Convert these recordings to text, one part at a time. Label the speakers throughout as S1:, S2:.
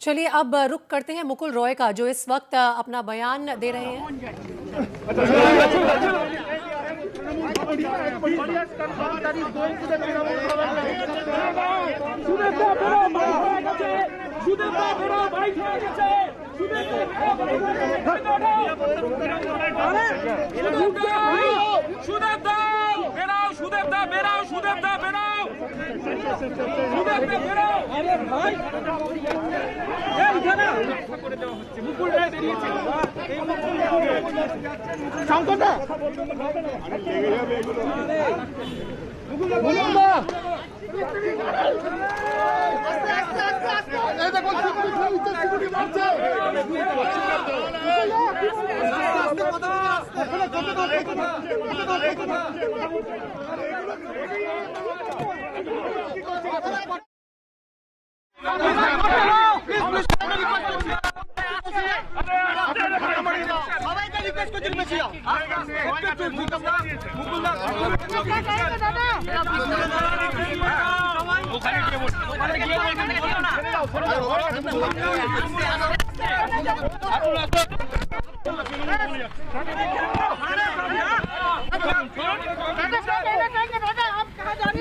S1: चलिए अब रुख करते हैं मुकुल रॉय का, जो इस वक्त अपना बयान दे रहे हैं।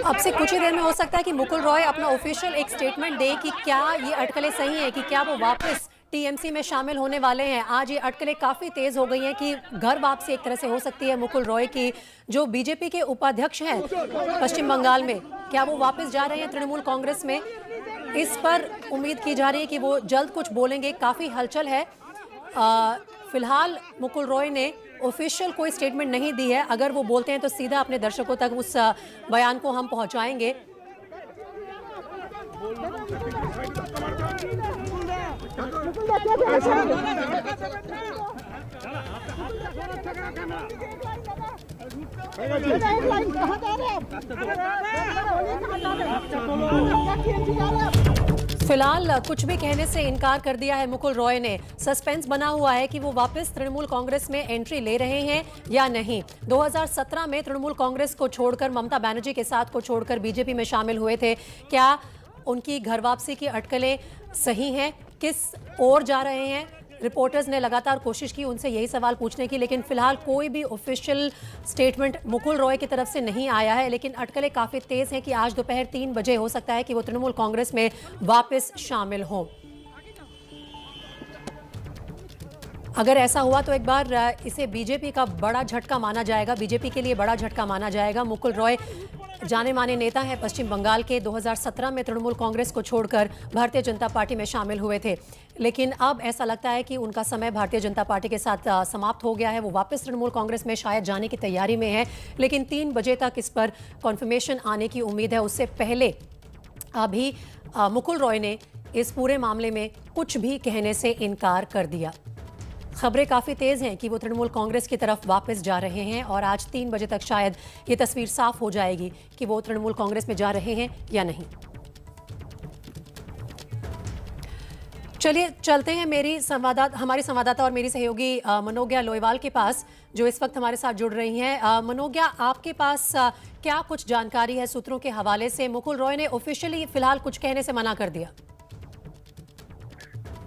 S1: अब से कुछ ही देर में हो सकता है कि मुकुल रॉय अपना ऑफिशियल एक स्टेटमेंट दे कि क्या ये अटकलें सही हैं, कि क्या वो वापस टीएमसी में शामिल होने वाले हैं। आज ये अटकलें काफ़ी तेज़ हो गई हैं कि घर वापसी एक तरह से हो सकती है मुकुल रॉय की, जो बीजेपी के उपाध्यक्ष हैं पश्चिम बंगाल में। क्या वो वापस जा रहे हैं तृणमूल कांग्रेस में? इस पर उम्मीद की जा रही है कि वो जल्द कुछ बोलेंगे। काफ़ी हलचल है। फिलहाल मुकुल रॉय ने ऑफिशियल कोई स्टेटमेंट नहीं दी है। अगर वो बोलते हैं तो सीधा अपने दर्शकों तक उस बयान को हम पहुंचाएंगे। फिलहाल कुछ भी कहने से इनकार कर दिया है मुकुल रॉय ने। सस्पेंस बना हुआ है कि वो वापस तृणमूल कांग्रेस में एंट्री ले रहे हैं या नहीं। 2017 में तृणमूल कांग्रेस को छोड़कर, ममता बनर्जी के साथ को छोड़कर बीजेपी में शामिल हुए थे। क्या उनकी घर वापसी की अटकलें सही हैं? किस ओर जा रहे हैं? रिपोर्टर्स ने लगातार कोशिश की उनसे यही सवाल पूछने की, लेकिन फिलहाल कोई भी ऑफिशियल स्टेटमेंट मुकुल रॉय की तरफ से नहीं आया है। लेकिन अटकलें काफ़ी तेज़ हैं कि आज दोपहर 3 बजे हो सकता है कि वो तृणमूल कांग्रेस में वापस शामिल हों। अगर ऐसा हुआ तो एक बार इसे बीजेपी का बड़ा झटका माना जाएगा, बीजेपी के लिए बड़ा झटका माना जाएगा। मुकुल रॉय जाने माने नेता हैं पश्चिम बंगाल के। 2017 में तृणमूल कांग्रेस को छोड़कर भारतीय जनता पार्टी में शामिल हुए थे, लेकिन अब ऐसा लगता है कि उनका समय भारतीय जनता पार्टी के साथ समाप्त हो गया है। वो वापस तृणमूल कांग्रेस में शायद जाने की तैयारी में है, लेकिन 3 बजे तक इस पर कॉन्फर्मेशन आने की उम्मीद है। उससे पहले अभी मुकुल रॉय ने इस पूरे मामले में कुछ भी कहने से इनकार कर दिया। खबरें काफ़ी तेज़ हैं कि वो तृणमूल कांग्रेस की तरफ वापस जा रहे हैं और आज 3 बजे तक शायद ये तस्वीर साफ हो जाएगी कि वो तृणमूल कांग्रेस में जा रहे हैं या नहीं। चलिए चलते हैं हमारी संवाददाता और मेरी सहयोगी मनोज्ञा लोईवाल के पास, जो इस वक्त हमारे साथ जुड़ रही हैं। मनोज्ञा, आपके पास क्या कुछ जानकारी है सूत्रों के हवाले से? मुकुल रॉय ने ऑफिशियली फिलहाल कुछ कहने से मना कर दिया।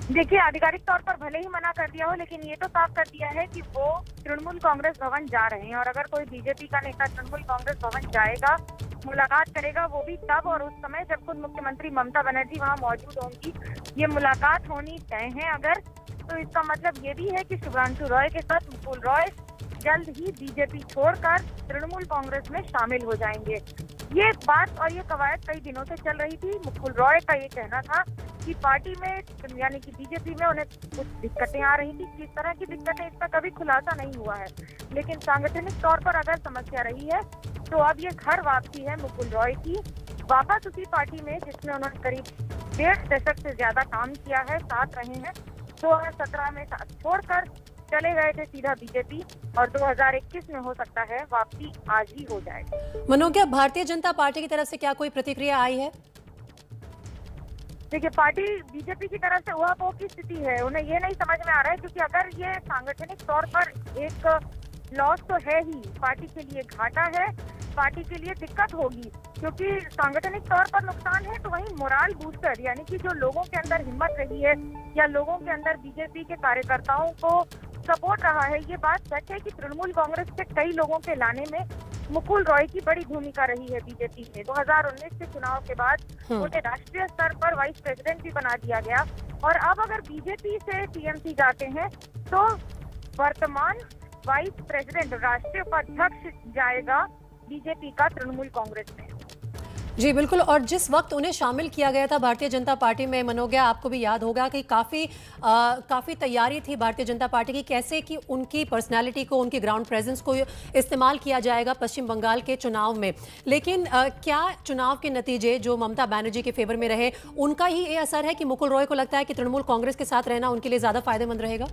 S2: देखिए, आधिकारिक तौर पर भले ही मना कर दिया हो, लेकिन ये तो साफ कर दिया है कि वो तृणमूल कांग्रेस भवन जा रहे हैं। और अगर कोई बीजेपी का नेता तृणमूल कांग्रेस भवन जाएगा, मुलाकात करेगा, वो भी तब और उस समय जब खुद मुख्यमंत्री ममता बनर्जी वहां मौजूद होंगी। ये मुलाकात होनी तय है। अगर तो इसका मतलब ये भी है कि शुभ्रांशु रॉय के साथ मुकुल रॉय जल्द ही बीजेपी छोड़कर तृणमूल कांग्रेस में शामिल हो जाएंगे। ये बात और ये कवायद कई दिनों से चल रही थी। मुकुल रॉय का ये कहना था कि पार्टी में यानी कि बीजेपी में उन्हें कुछ दिक्कतें आ रही थी। किस तरह की दिक्कतें, इसका कभी खुलासा नहीं हुआ है, लेकिन सांगठनिक तौर पर अगर समस्या रही है तो अब ये घर वापसी है मुकुल रॉय की, वापस उसी पार्टी में जिसमें उन्होंने करीब 1.5 दशक से ज्यादा काम किया है, साथ रहे हैं। 2017 में साथ छोड़कर चले गए थे सीधा बीजेपी, और 2021 में हो सकता है वापसी आज ही हो जाए।
S1: मनोज्ञा, भारतीय जनता पार्टी की तरफ से क्या कोई प्रतिक्रिया आई है?
S2: देखिए, पार्टी बीजेपी की तरफ से उहापोह की स्थिति है। उन्हें ये नहीं समझ में आ रहा है, क्योंकि अगर ये सांगठनिक तौर पर एक लॉस तो है ही, पार्टी के लिए घाटा है, पार्टी के लिए दिक्कत होगी, क्योंकि सांगठनिक तौर पर नुकसान है तो वहीं मोराल बूस्टर यानी कि जो लोगों के अंदर हिम्मत रही है या लोगों के अंदर बीजेपी के कार्यकर्ताओं को सपोर्ट रहा है, ये बात सच है कि तृणमूल कांग्रेस के कई लोगों के लाने में मुकुल रॉय की बड़ी भूमिका रही है बीजेपी में। 2019 के चुनाव के बाद उन्हें राष्ट्रीय स्तर पर वाइस प्रेसिडेंट भी बना दिया गया और अब अगर बीजेपी से टीएमसी जाते हैं तो वर्तमान वाइस प्रेसिडेंट राष्ट्रीय उपाध्यक्ष जाएगा बीजेपी का तृणमूल कांग्रेस में।
S1: जी बिल्कुल, और जिस वक्त उन्हें शामिल किया गया था भारतीय जनता पार्टी में, मनोज्ञा आपको भी याद होगा कि काफ़ी तैयारी थी भारतीय जनता पार्टी की कैसे कि उनकी पर्सनालिटी को, उनकी ग्राउंड प्रेजेंस को इस्तेमाल किया जाएगा पश्चिम बंगाल के चुनाव में। लेकिन क्या चुनाव के नतीजे जो ममता बनर्जी के फेवर में रहे उनका ही ये असर है कि मुकुल रॉय को लगता है कि तृणमूल कांग्रेस के साथ रहना उनके लिए ज़्यादा फायदेमंद रहेगा?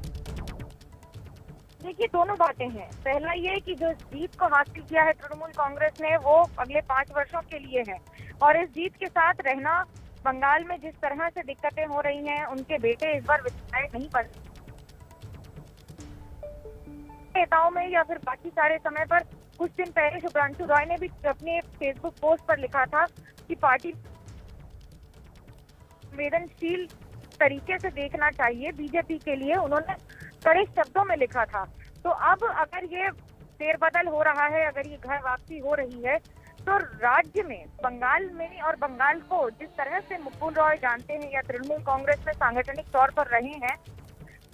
S2: देखिए, दोनों बातें हैं। पहला ये कि जो जीत को हासिल किया है तृणमूल कांग्रेस ने वो अगले 5 वर्षों के लिए है और इस जीत के साथ रहना, बंगाल में जिस तरह से दिक्कतें हो रही हैं, उनके बेटे इस बार विधायक नहीं बने नेताओं में या फिर बाकी सारे समय पर। कुछ दिन पहले शुभ्रांशु रॉय ने भी अपने फेसबुक पोस्ट पर लिखा था कि पार्टी संवेदनशील तरीके से देखना चाहिए बीजेपी के लिए, उन्होंने कड़े शब्दों में लिखा था। तो अब अगर ये फेरबदल हो रहा है, अगर ये घर वापसी हो रही है तो राज्य में, बंगाल में और बंगाल को जिस तरह से मुकुल रॉय जानते हैं या तृणमूल कांग्रेस में सांगठनिक तौर पर रहे हैं,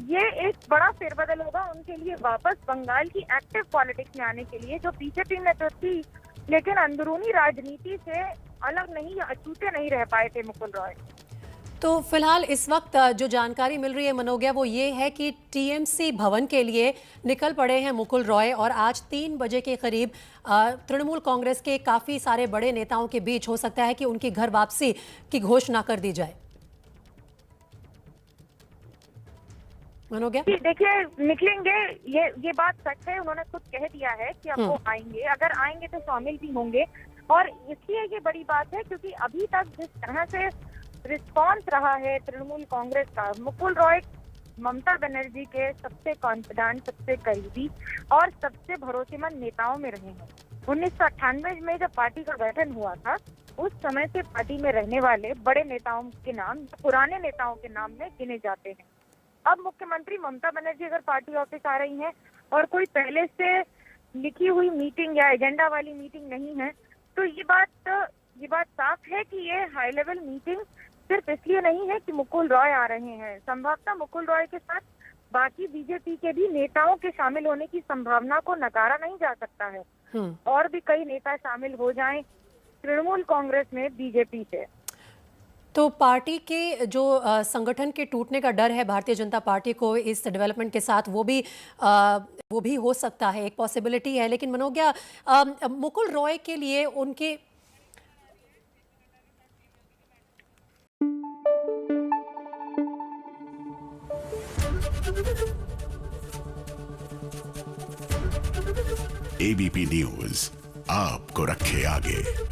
S2: ये एक बड़ा फेरबदल होगा उनके लिए वापस बंगाल की एक्टिव पॉलिटिक्स में आने के लिए, जो बीजेपी में तो थी लेकिन अंदरूनी राजनीति से अलग नहीं या अछूते नहीं रह पाए थे मुकुल रॉय।
S1: तो फिलहाल इस वक्त जो जानकारी मिल रही है मनोज्ञा वो ये है कि टीएमसी भवन के लिए निकल पड़े हैं मुकुल रॉय और आज 3 बजे के करीब तृणमूल कांग्रेस के काफ़ी सारे बड़े नेताओं के बीच हो सकता है कि उनकी घर वापसी की घोषणा कर दी जाए। मनोज्ञा
S2: देखिए, निकलेंगे, ये बात सच है, उन्होंने खुद कह दिया है कि अब वो आएंगे, अगर आएंगे तो शामिल भी होंगे। और इसलिए ये बड़ी बात है क्योंकि अभी तक जिस तरह से रिस्पॉन्स रहा है तृणमूल कांग्रेस का, मुकुल रॉय ममता बनर्जी के सबसे कॉन्फिडेंट, सबसे करीबी और सबसे भरोसेमंद नेताओं में रहे हैं। 1998 में जब पार्टी का गठन हुआ था उस समय से पार्टी में रहने वाले बड़े नेताओं के नाम, पुराने नेताओं के नाम में गिने जाते हैं। अब मुख्यमंत्री ममता बनर्जी अगर पार्टी ऑफिस आ रही हैं और कोई पहले से लिखी हुई मीटिंग या एजेंडा वाली मीटिंग नहीं है तो ये बात साफ है कि ये हाई लेवल मीटिंग सिर्फ इसलिए नहीं है कि मुकुल रॉय आ रहे हैं। संभवतः मुकुल रॉय के साथ बाकी बीजेपी के भी नेताओं के शामिल होने की संभावना को नकारा नहीं जा सकता है। और भी कई नेता शामिल हो जाएं तृणमूल कांग्रेस में बीजेपी से।
S1: तो पार्टी के जो संगठन के टूटने का डर है भारतीय जनता पार्टी को इस डेवलपमेंट के साथ, वो भी हो सकता है, एक पॉसिबिलिटी है। लेकिन मनोज्ञा, मुकुल रॉय के लिए उनके
S3: एबीपी न्यूज आपको रखे आगे।